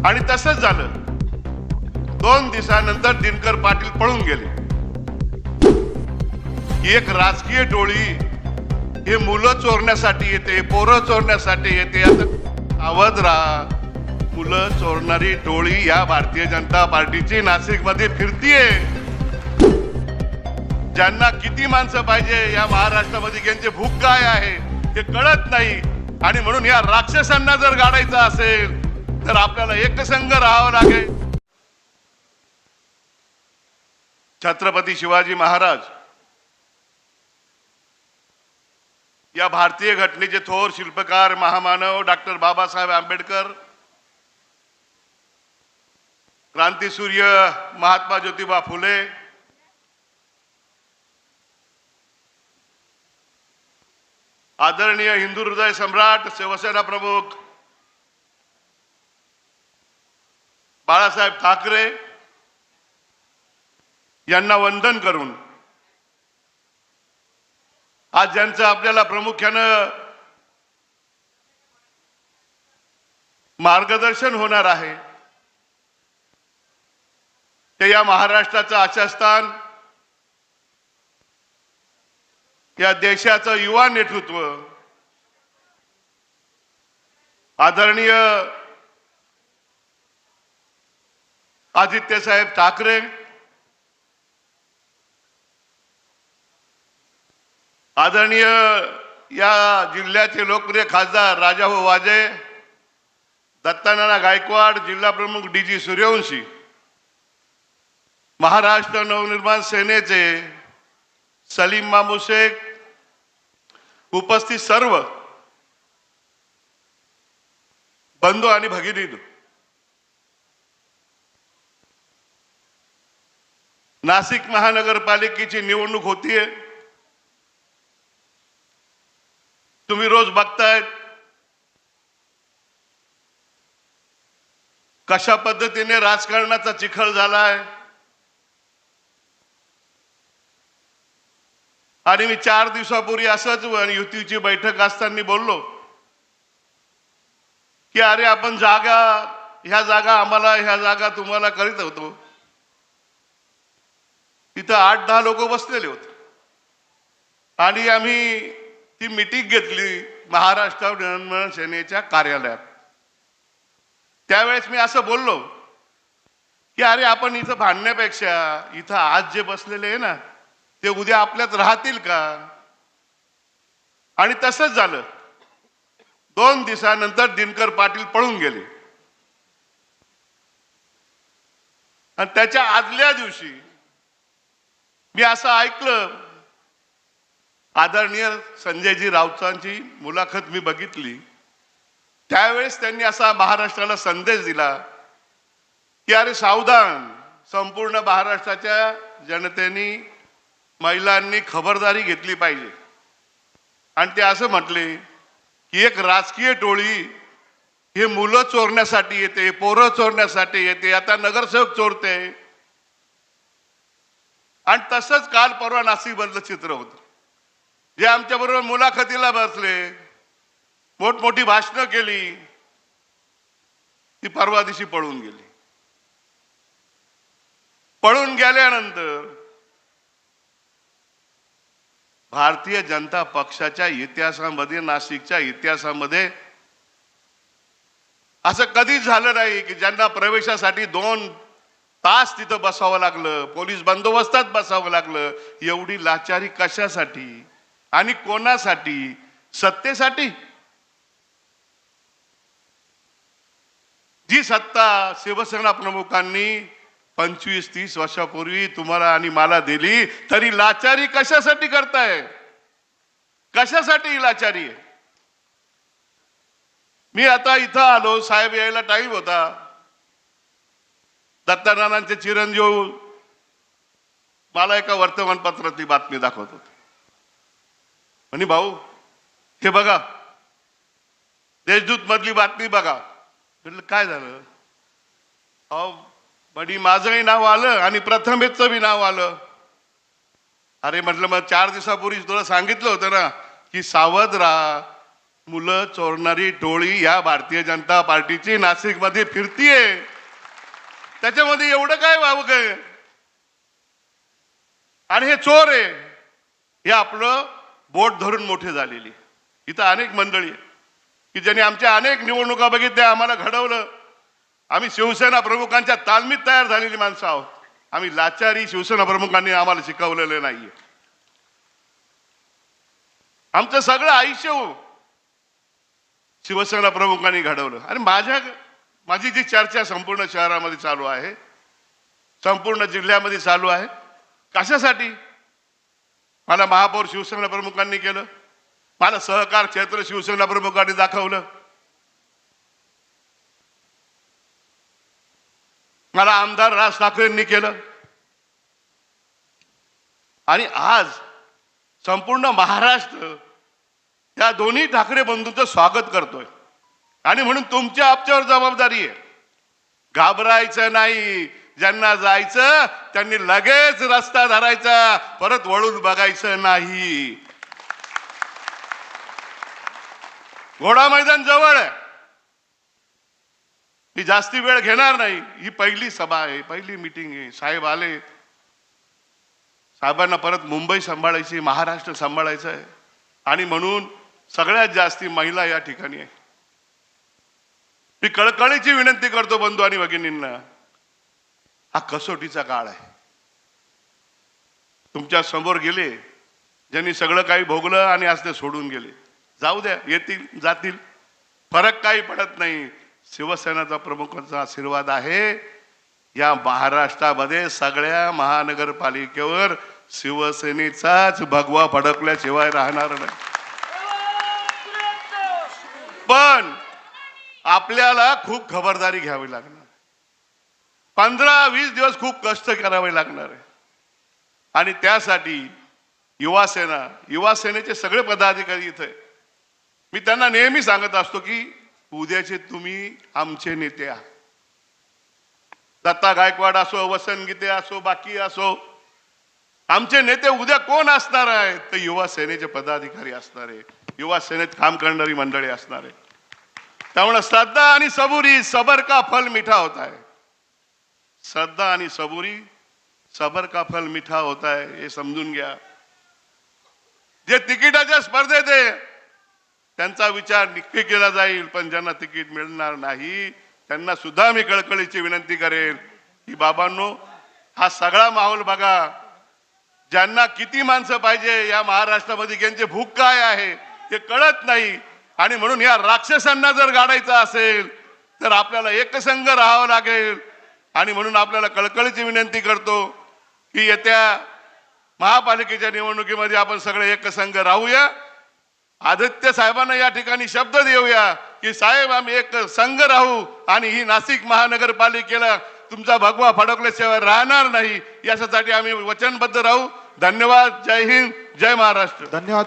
आणि तसंच झालं. 2 दिवसानंतर दिनकर पाटील पळून गेले. एक राजकीय टोळी हे मुलं चोरण्यासाठी येते, पोरं चोरण्यासाठी येते. आता सावध राहा. मुलं चोरणारी टोळी या भारतीय जनता पार्टीची नाशिकमध्ये फिरतीये. ज्यांना किती माणसं पाहिजे या महाराष्ट्रामध्ये, यांचे भूक काय आहे हे कळत नाही. आणि म्हणून या राक्षसांना जर गाडायचं असेल तर आपल्याला एकसंघ राहावं लागेल. छत्रपती शिवाजी महाराज या भारतीय घटनेचे थोर शिल्पकार, महामानव डॉक्टर बाबासाहेब आंबेडकर, क्रांतीसूर्य महात्मा ज्योतिबा फुले, आदरणीय हिंदू हृदय सम्राट शिवसेना प्रमुख बाळासाहेब ठाकरे यांना वंदन करून आज ज्यांचं आपल्याला प्रामुख्यानं मार्गदर्शन होणार आहे ते या महाराष्ट्राचं आशास्थान, या देशाचं युवा नेतृत्व आदरणीय आदित्य साहेब ठाकरे, आदरणीय या जिल्ह्याचे लोकप्रिय खासदार राजाभाऊ वाजे, दत्तानाना गायकवाड, जिल्हा प्रमुख DG सूर्यवंशी, महाराष्ट्र नवनिर्माण सेनेचे सलीम मामू शेख, उपस्थित सर्व बंधू आणि भगिनींनो, नाशिक महानगरपालिकेची निवडणूक होतीये. तुम्ही रोज बघतायत कशा पद्धतीने राजकारणाचा चिखल झालाय. आणि मी 4 दिवसापूर्वी असंच युतीची बैठक असताना बोललो की अरे आपण ह्या जागा आम्हाला, ह्या जागा तुम्हाला करीत होतो. तिथं 8-10 लोक बसलेले होते आणि आम्ही ती मीटिंग घेतली महाराष्ट्र नवनिर्माण सेनेच्या कार्यालयात. त्यावेळेस मी असं बोललो की अरे आपण इथं भांडण्यापेक्षा इथं आज जे बसलेले आहे ना ते उद्या आपल्यात राहतील का. आणि तसंच झालं. 2 दिवसानंतर दिनकर पाटील पळून गेले आणि त्याच्या आदल्या दिवशी मी असं ऐकलं, आदरणीय संजयजी राऊतांची मुलाखत मी बघितली. त्यावेळेस त्यांनी असा महाराष्ट्राला संदेश दिला की अरे सावधान, संपूर्ण महाराष्ट्राच्या जनतेने, महिलांनी खबरदारी घेतली पाहिजे. आणि ते असं म्हटले की एक राजकीय टोळी हे मुलं चोरण्यासाठी येते, पोरं चोरण्यासाठी येते. आता नगरसेवक चोरते. आणि तसंच काल परवा नाशिकमधलं चित्र होतं. जे आमच्या बरोबर मुलाखतीला बसले, मोठमोठी भाषणं केली, ती परवा दिवशी पळून गेली. पळून गेल्यानंतर भारतीय जनता पक्षाच्या इतिहासामध्ये, नाशिकच्या इतिहासामध्ये असं कधीच झालं नाही की ज्यांना प्रवेशासाठी 2 तास तिथं बसावं लागलं, पोलीस बंदोबस्तात बसावं लागलं. एवढी लाचारी कशासाठी आणि कोणासाठी? सत्तेसाठी. जी सत्ता शिवसेना प्रमुखांनी 25-30 वर्षापूर्वी तुम्हाला आणि मला दिली, तरी लाचारी कशासाठी करताय? कशासाठी लाचारी आहे? मी आता इथं आलो, साहेब यायला टाइम होता. दत्तानानांचे चिरंजीव मला एका वर्तमानपत्रातली बातमी दाखवत होते. आणि भाऊ हे बघा, देशदूत मधली बातमी बघा. म्हटलं काय झालं? अहो बडी माझंही नाव आलं आणि प्रथमेशचं बी नाव आलं. अरे म्हटलं मग 4 दिवसापूर्वी तुला सांगितलं होतं ना की सावध राहा. मुलं चोरणारी टोळी या भारतीय जनता पार्टीची नाशिकमध्ये फिरतीये. त्याच्यामध्ये एवढं काय वावग आहे? आणि हे चोर आहे हे आपलं बोट धरून मोठे झालेली. इथं अनेक मंडळी आहे की ज्यांनी आमच्या अनेक निवडणुका बघितल्या, आम्हाला घडवलं. आम्ही शिवसेना प्रमुखांच्या तालमीत तयार झालेली माणसं आहोत. आम्ही लाचारी शिवसेना प्रमुखांनी आम्हाला शिकवलेलं नाहीये. आमचं सगळं आयुष्य शिवसेना प्रमुखांनी घडवलं. आणि माझी जी चर्चा संपूर्ण शहरामध्ये चालू आहे, संपूर्ण जिल्ह्यामध्ये चालू आहे, कशासाठी? मला महापौर शिवसेना प्रमुखांनी केलं, मला सहकार क्षेत्र शिवसेना प्रमुखांनी दाखवलं, मला आमदार राज ठाकरेंनी केलं. आणि आज संपूर्ण महाराष्ट्र या दोन्ही ठाकरे बंधूंचं स्वागत करतोय. आणि म्हणून तुमच्या आमच्यावर जबाबदारी आहे. घाबरायचं नाही. ज्यांना जायचं त्यांनी लगेच रस्ता धरायचा, परत वळून बघायचं नाही. घोडा मैदान जवळ आहे. ही जास्ती वेळ घेणार नाही. ही पहिली सभा आहे, पहिली मीटिंग आहे. साहेब आले, साहेबांना परत मुंबई सांभाळायची, महाराष्ट्र सांभाळायचं आहे. आणि म्हणून सगळ्यात जास्ती महिला या ठिकाणी आहे. मी कळकळीची विनंती करतो बंधू आणि भगिनींना, हा कसोटीचा काळ आहे. तुमच्या समोर गेले ज्यांनी सगळं काही भोगलं आणि आज ते सोडून गेले. जाऊ द्या, येतील जातील, फरक काही पडत नाही. शिवसेनेचा प्रमुखांचा आशीर्वाद आहे. या महाराष्ट्रामध्ये सगळ्या महानगरपालिकेवर शिवसेनेचाच भगवा फडकल्याशिवाय राहणार नाही. पण आपल्याला खूप खबरदारी घ्यावी लागणार. 15-20 दिवस खूप कष्ट करावे लागणार आहे. आणि त्यासाठी युवा सेनेचे सगळे पदाधिकारी इथे, मी त्यांना नेहमी सांगत असतो की उद्याचे तुम्ही आमचे नेते आहात. दत्ता गायकवाड असो, वसंत गीते असो, बाकी असो, आमचे नेते उद्या कोण असणार आहे? तर युवा सेनेचे पदाधिकारी असणार आहे, युवा सेनेत काम करणारी मंडळी असणार आहे. त्यामुळे श्रद्धा आणि सबुरी, सबर का फल मीठा होता है. श्रद्धा आणि सबुरी, सबर का फल मीठा होता है, हे समजून घ्या. जे तिकिटाच्या स्पर्धेत आहे त्यांचा विचार नक्की केला जाईल, पण ज्यांना तिकीट मिळणार नाही त्यांना सुद्धा मी कळकळीची विनंती करेन की बाबांनो, हा सगळा माहोल बघा. ज्यांना किती माणसं पाहिजे या महाराष्ट्रामध्ये, त्यांची भूक काय आहे ते कळत नाही. आणि म्हणून या राक्षसांना जर गाडायचं असेल तर आपल्याला एकसंघ राहावं लागेल. आणि म्हणून आपल्याला कळकळीची विनंती करतो की येत्या महापालिकेच्या निवडणुकीमध्ये आपण सगळे एकसंघ राहूया. आदित्य साहेबांना या ठिकाणी शब्द देऊया की साहेब, आम्ही एक संघ राहू आणि ही नाशिक महानगरपालिकेला तुमचा भगवा फडकल्याशिवाय राहणार नाही, यासाठी आम्ही वचनबद्ध राहू. धन्यवाद. जय हिंद, जय महाराष्ट्र. धन्यवाद.